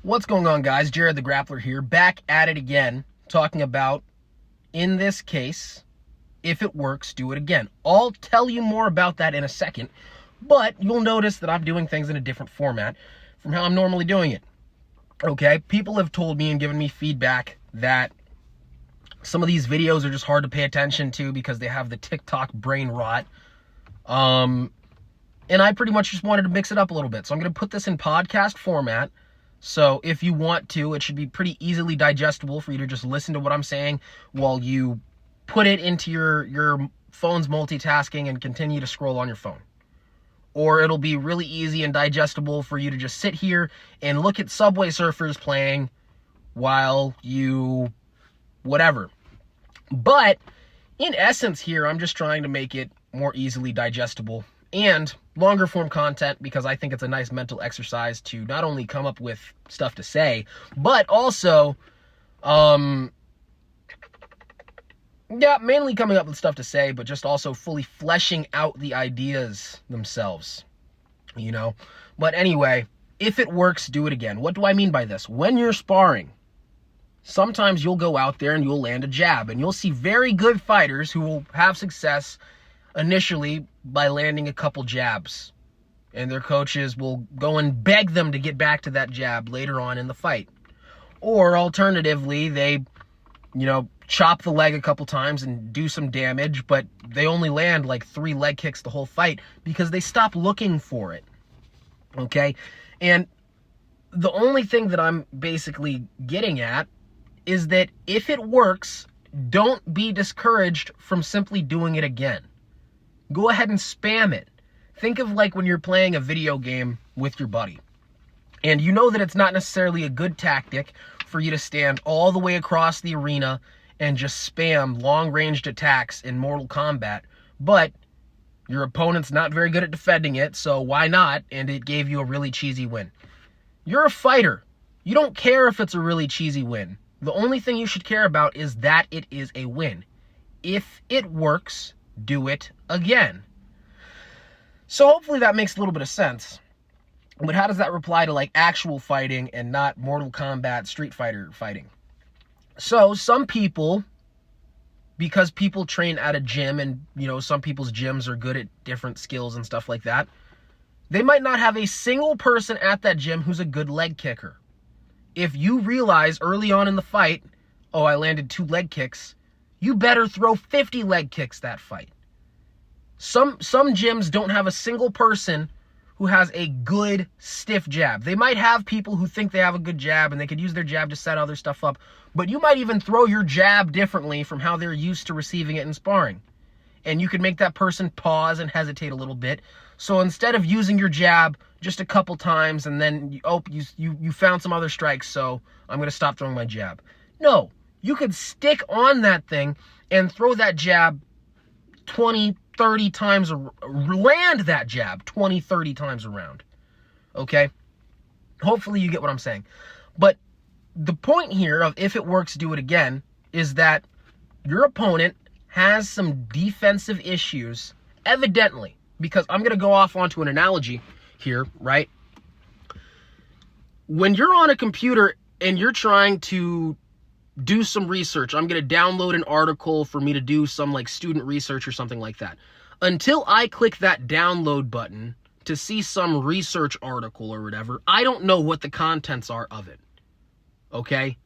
What's going on, guys? Jared the Grappler here, back at it again, talking about, in this case, if it works, do it again. I'll tell you more about that in a second, but you'll notice that I'm doing things in a different format from how I'm normally doing it. Okay? People have told me and given me feedback that some of these videos are just hard to pay attention to because they have the TikTok brain rot. And I pretty much just wanted to mix it up a little bit. So I'm going to put this in podcast format. So if you want to, it should be pretty easily digestible for you to just listen to what I'm saying while you put it into your phone's multitasking and continue to scroll on your phone. Or it'll be really easy and digestible for you to just sit here and look at Subway Surfers playing while you whatever. But in essence here, I'm just trying to make it more easily digestible and longer form content because I think it's a nice mental exercise to not only come up with stuff to say, but also, mainly coming up with stuff to say, but just also fully fleshing out the ideas themselves, you know? But anyway, if it works, do it again. What do I mean by this? When you're sparring, sometimes you'll go out there and you'll land a jab, and you'll see very good fighters who will have success initially by landing a couple jabs, and their coaches will go and beg them to get back to that jab later on in the fight. Or alternatively, they, chop the leg a couple times and do some damage, but they only land like 3 leg kicks the whole fight because they stop looking for it. Okay? And the only thing that I'm basically getting at is that if it works, don't be discouraged from simply doing it again. Go ahead and spam it. Think of like when you're playing a video game with your buddy, and you know that it's not necessarily a good tactic for you to stand all the way across the arena and just spam long-ranged attacks in Mortal Kombat, but your opponent's not very good at defending it, so why not? And it gave you a really cheesy win. You're a fighter. You don't care if it's a really cheesy win. The only thing you should care about is that it is a win. If it works, do it again. So hopefully that makes a little bit of sense. But how does that reply to like actual fighting and not Mortal Kombat Street Fighter fighting? So some people, because people train at a gym and, some people's gyms are good at different skills and stuff like that, they might not have a single person at that gym who's a good leg kicker. If you realize early on in the fight, oh, I landed 2 leg kicks, you better throw 50 leg kicks that fight. Some gyms don't have a single person who has a good stiff jab. They might have people who think they have a good jab and they could use their jab to set other stuff up, but you might even throw your jab differently from how they're used to receiving it in sparring. And you could make that person pause and hesitate a little bit. So instead of using your jab just a couple times and then, you found some other strikes, so I'm going to stop throwing my jab. No, you could stick on that thing and throw that jab 20, 30 times, land that jab 20, 30 times around. Okay? Hopefully you get what I'm saying. But the point here of if it works, do it again, is that your opponent has some defensive issues, evidently, because I'm going to go off onto an analogy here, right? When you're on a computer and you're trying to do some research, I'm going to download an article for me to do some like student research or something like that. Until I click that download button to see some research article or whatever, I don't know what the contents are of it. Okay?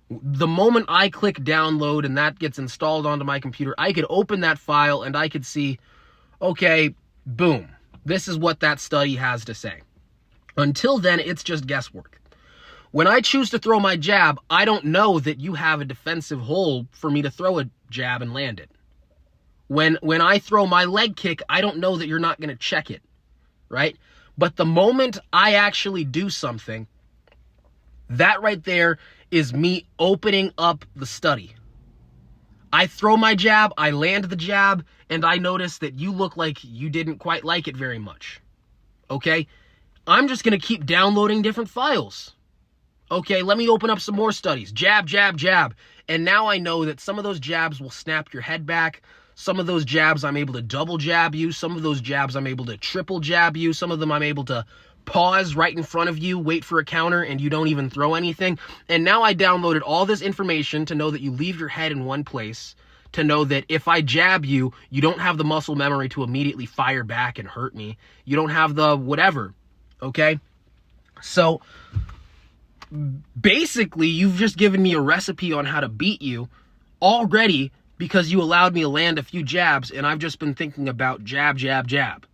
The moment I click download and that gets installed onto my computer, I could open that file and I could see, okay, boom, this is what that study has to say. Until then, it's just guesswork. When I choose to throw my jab, I don't know that you have a defensive hold for me to throw a jab and land it. When I throw my leg kick, I don't know that you're not going to check it, right? But the moment I actually do something, that right there is me opening up the study. I throw my jab, I land the jab, and I notice that you look like you didn't quite like it very much. Okay? I'm just going to keep downloading different files. Okay, let me open up some more studies. Jab, jab, jab. And now I know that some of those jabs will snap your head back. Some of those jabs I'm able to double jab you. Some of those jabs I'm able to triple jab you. Some of them I'm able to pause right in front of you, wait for a counter, and you don't even throw anything. And now I downloaded all this information to know that you leave your head in one place, to know that if I jab you, you don't have the muscle memory to immediately fire back and hurt me. You don't have the whatever, okay? So basically, you've just given me a recipe on how to beat you already because you allowed me to land a few jabs, and I've just been thinking about jab, jab, jab.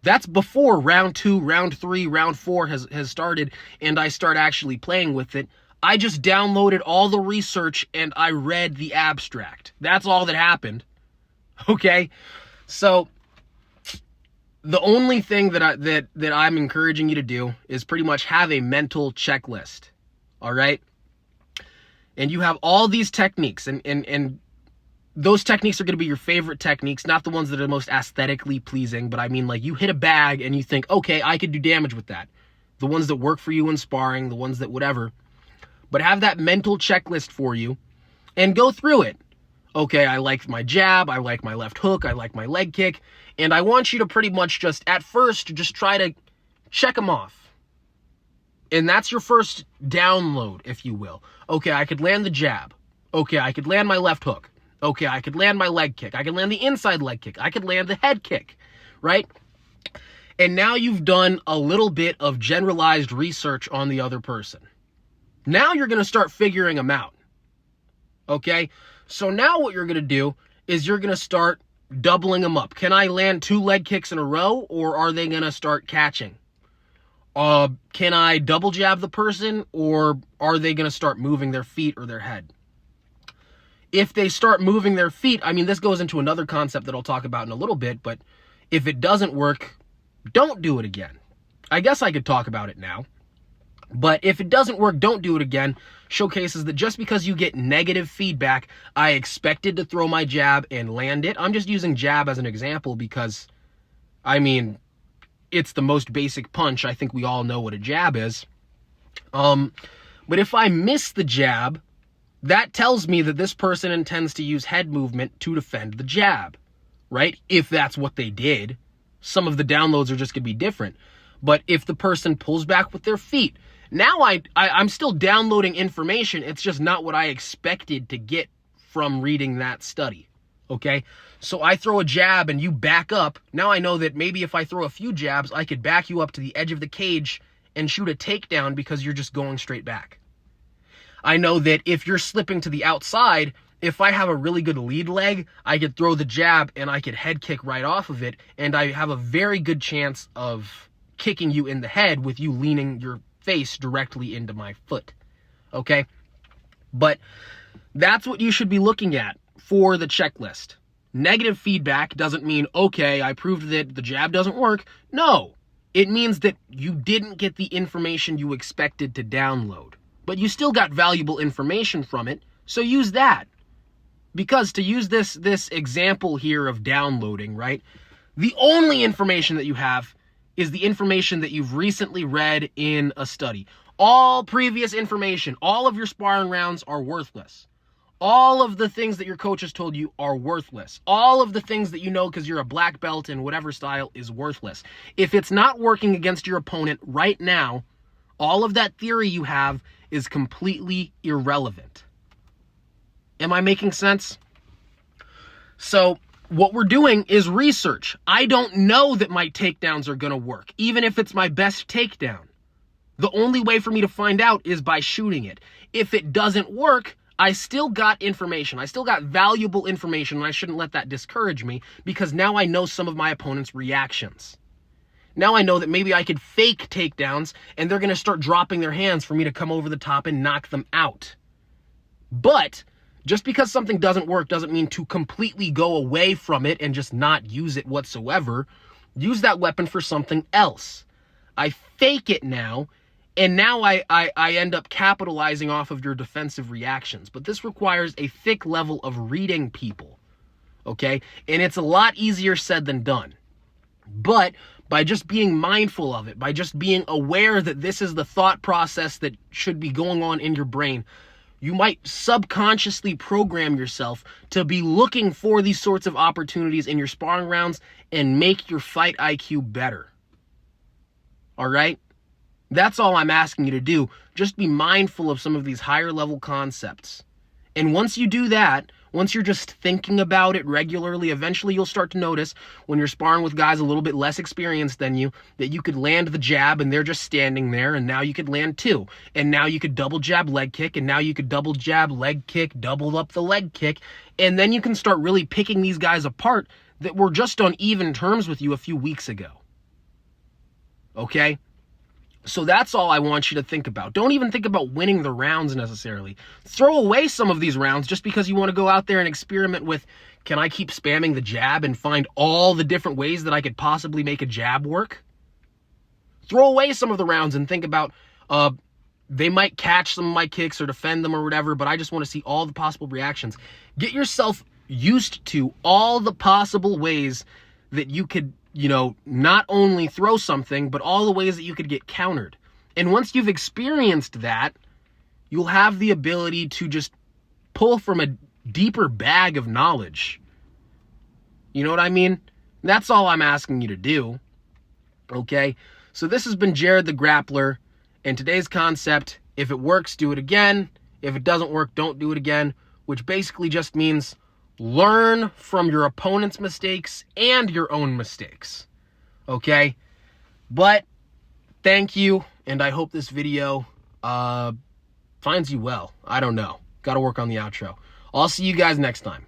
That's before round 2, round 3, round 4 has started, and I start actually playing with it. I just downloaded all the research, and I read the abstract. That's all that happened, okay? So the only thing that I'm encouraging you to do is pretty much have a mental checklist, all right? And you have all these techniques, and those techniques are going to be your favorite techniques, not the ones that are most aesthetically pleasing, but I mean, like, you hit a bag and you think, okay, I could do damage with that. The ones that work for you in sparring, the ones that whatever. But have that mental checklist for you and go through it. Okay, I like my jab, I like my left hook, I like my leg kick, and I want you to pretty much just, at first, just try to check them off. And that's your first download, if you will. Okay, I could land the jab. Okay, I could land my left hook. Okay, I could land my leg kick. I could land the inside leg kick. I could land the head kick, right? And now you've done a little bit of generalized research on the other person. Now you're going to start figuring them out, okay? So now what you're going to do is you're going to start doubling them up. Can I land 2 leg kicks in a row, or are they going to start catching? Can I double jab the person, or are they going to start moving their feet or their head? If they start moving their feet, I mean, this goes into another concept that I'll talk about in a little bit, but if it doesn't work, don't do it again. I guess I could talk about it now. But if it doesn't work, don't do it again. Showcases that just because you get negative feedback, I expected to throw my jab and land it. I'm just using jab as an example because, I mean, it's the most basic punch. I think we all know what a jab is. But if I miss the jab, that tells me that this person intends to use head movement to defend the jab, right? If that's what they did. Some of the downloads are just going to be different. But if the person pulls back with their feet, now I'm still downloading information. It's just not what I expected to get from reading that study, okay? So I throw a jab and you back up. Now I know that maybe if I throw a few jabs, I could back you up to the edge of the cage and shoot a takedown because you're just going straight back. I know that if you're slipping to the outside, if I have a really good lead leg, I could throw the jab and I could head kick right off of it, and I have a very good chance of kicking you in the head with you leaning your face directly into my foot, okay? But that's what you should be looking at for the checklist. Negative feedback doesn't mean, okay, I proved that the jab doesn't work. No, it means that you didn't get the information you expected to download. But you still got valuable information from it, so use that. Because to use this example here of downloading, right, the only information that you have is the information that you've recently read in a study. All previous information, all of your sparring rounds are worthless. All of the things that your coach has told you are worthless. All of the things that you know because you're a black belt in whatever style is worthless. If it's not working against your opponent right now, all of that theory you have is completely irrelevant. Am I making sense? So what we're doing is research. I don't know that my takedowns are going to work, even if it's my best takedown. The only way for me to find out is by shooting it. If it doesn't work, I still got information. I still got valuable information, and I shouldn't let that discourage me because now I know some of my opponent's reactions. Now I know that maybe I could fake takedowns and they're going to start dropping their hands for me to come over the top and knock them out. But just because something doesn't work doesn't mean to completely go away from it and just not use it whatsoever. Use that weapon for something else. I fake it now, and now I end up capitalizing off of your defensive reactions. But this requires a thick level of reading people, okay? And it's a lot easier said than done. But by just being mindful of it, by just being aware that this is the thought process that should be going on in your brain, you might subconsciously program yourself to be looking for these sorts of opportunities in your sparring rounds and make your fight IQ better. All right? That's all I'm asking you to do. Just be mindful of some of these higher level concepts. And once you do that, once you're just thinking about it regularly, eventually you'll start to notice when you're sparring with guys a little bit less experienced than you, that you could land the jab and they're just standing there, and now you could land two. And now you could double jab leg kick, and now you could double jab leg kick, double up the leg kick, and then you can start really picking these guys apart that were just on even terms with you a few weeks ago. Okay? So that's all I want you to think about. Don't even think about winning the rounds necessarily. Throw away some of these rounds just because you want to go out there and experiment with, can I keep spamming the jab and find all the different ways that I could possibly make a jab work? Throw away some of the rounds and think about, they might catch some of my kicks or defend them or whatever, but I just want to see all the possible reactions. Get yourself used to all the possible ways that you could, not only throw something, but all the ways that you could get countered. And once you've experienced that, you'll have the ability to just pull from a deeper bag of knowledge. You know what I mean? That's all I'm asking you to do. Okay? So this has been Jared the Grappler, and today's concept, if it works, do it again. If it doesn't work, don't do it again, which basically just means learn from your opponent's mistakes and your own mistakes. Okay? But thank you, and I hope this video finds you well. I don't know. Got to work on the outro. I'll see you guys next time.